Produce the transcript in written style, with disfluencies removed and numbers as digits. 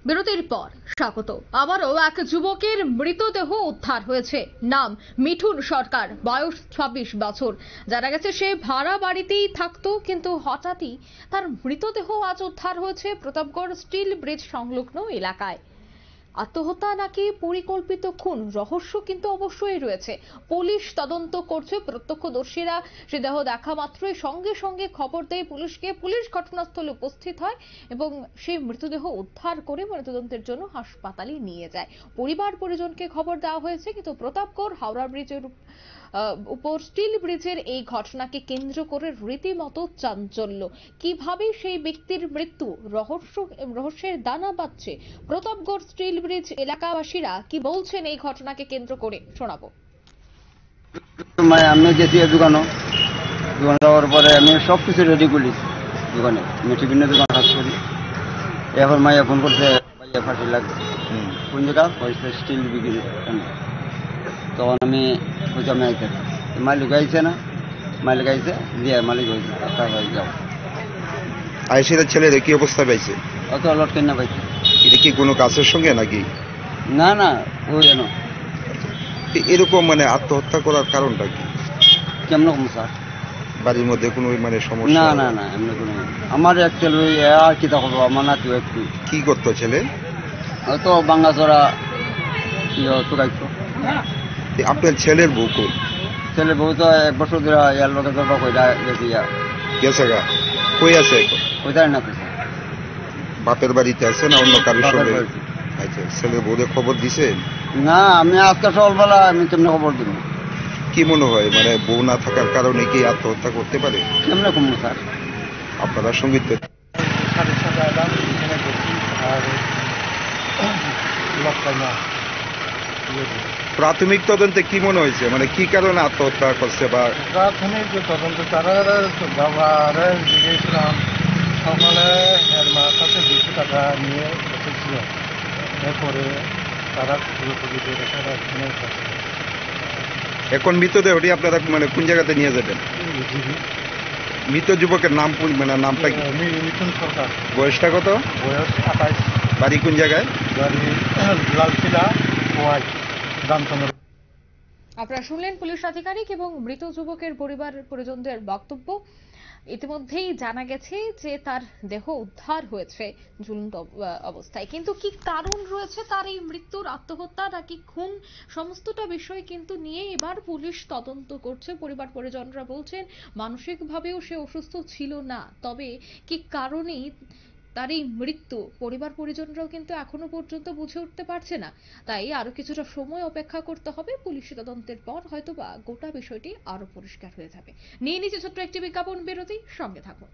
বিরতির পর স্বাগত। আবারও এক যুবকের মৃতদেহ উদ্ধার হয়েছে। নাম মিঠুন সরকার, বয়স 26 বছর। জানা গেছে সে ভাড়া বাড়িতেই থাকতো, কিন্তু হঠাৎই তার মৃতদেহ আজ উদ্ধার হয়েছে প্রতাপগড় স্টিল ব্রিজ সংলগ্ন এলাকায়। আত্মহত্যা নাকি পরিকল্পিত খুন, রহস্য কিন্তু অবশ্যই রয়েছে। পুলিশ তদন্ত করছে। প্রত্যক্ষদর্শীরা সে দেহ দেখা মাত্রই সঙ্গে সঙ্গে খবর দেয় পুলিশকে। পুলিশ ঘটনাস্থলে উপস্থিত হয় এবং সেই মৃতদেহ উদ্ধার করে ময়নাতদন্তের জন্য হাসপাতালে নিয়ে যায়। পরিবার পরিজনকে খবর দেওয়া হয়েছে, কিন্তু প্রতাপগড় হাওড়া ব্রিজের উপর স্টিল ব্রিজের এই ঘটনাকে কেন্দ্র করে রীতিমতো চাঞ্চল্য। কিভাবে সেই ব্যক্তির মৃত্যু, রহস্যের দানা বাঁধছে। প্রতাপগড় স্টিল ব্রিজ এলাকাবাসীরা কি বলছেন এই ঘটনাকে কেন্দ্র করে, শোনাবো। আমি গেছি দোকানে যাওয়ার পরে আমি সব কিছু রেডি করি দোকানে, আমি বিভিন্ন দোকান কাজ করি। এখন মাইয়া ফোন করছে, ভাইয়া ফাঁসি লাগছে। কোন জায়গা হয়েছে? স্টিল বিক্রি। তখন আমি বুঝলাম আইতে, মালিক আইছে না, মালিক আইছে দিয়ে মালিক হয়েছে যাও। আয়েশের ছেলের কি অবস্থা পাইছে? অত লট কেনা পাইছে। এটা কি কোনো কাজের সঙ্গে নাকি? না না, ও যেন এরকম মানে আত্মহত্যা করার কারণটা কি? কেমন কম স্যার? বাড়ির মধ্যে কোনো মানে সমস্যা? না না না, এমনি কোনো। আমার এক ছেলে আর কি তা করবো, আমার নাতি একটু কি করতো ছেলে? হয়তো বাঙ্গাচড়া চুকাইতো। আপনার ছেলের বউ কোন? ছেলে বউ তো 1 বছর ধরে ইয়ার লোকে ধরবা কইরা গেছে, গেছে গা? কই আছে এখন? কইতাই না কইছে বাপের বাড়িতে আছে না অন্য কারোর বাপের সঙ্গে? বাড়িতে। আচ্ছা, ছেলের বউদের খবর দিছে? না, আমি আজকে সকালবেলা আমি কেমনে খবর দিব? কি মনে হয় মানে বউ না থাকার কারণে কি আত্মহত্যা করতে পারে? কেমনে কমবো স্যার? আপনারা সঙ্গীত প্রাথমিক তদন্তে কি মনে হয়েছে, মানে কি কারণে আত্মহত্যা করছে? বা প্রাথমিক যে তদন্ত তারা বাবারে জিজ্ঞেসলাম, সকালে এর মার কাছে 200 টাকা নিয়ে এসেছিল। এরপরে তারা পুরোপুরি এখন মৃতদেহটি আপনারা মানে কোন জায়গাতে নিয়ে যাবেন? মৃত যুবকের নাম মানে নামটা কি? মিঠুন সরকার। বয়সটা কত? বয়স 28। বাড়ি কোন জায়গায়? বাড়ি লালকিলা, ওয়াই, রামচন্দ্র। আপনারা শুনলেন পুলিশ আধিকারিক এবং মৃত যুবকের পরিবার পরিজনদের বক্তব্য। ইতিমধ্যেই জানা গেছে যে তার দেহ উদ্ধার হয়েছে ঝুলন্ত অবস্থায়, কিন্তু কি কারণ রয়েছে তার এই মৃত্যুর, আত্মহত্যা নাকি খুন, সমস্তটা বিষয় কিন্তু নিয়ে এবার পুলিশ তদন্ত করছে। পরিবার পরিজনরা বলছেন মানসিকভাবেও সে অসুস্থ ছিল না, তবে কি কারণেই তার এই মৃত্যু পরিবার পরিজনরাও কিন্তু এখনো পর্যন্ত বুঝে উঠতে পারছে না। তাই আরো কিছুটা সময় অপেক্ষা করতে হবে। পুলিশি তদন্তের পর হয়তোবা গোটা বিষয়টি আরো পরিষ্কার হয়ে যাবে। নিয়ে নিচে ছোট্ট একটি বিজ্ঞাপন বিরতি, সঙ্গে থাকুন।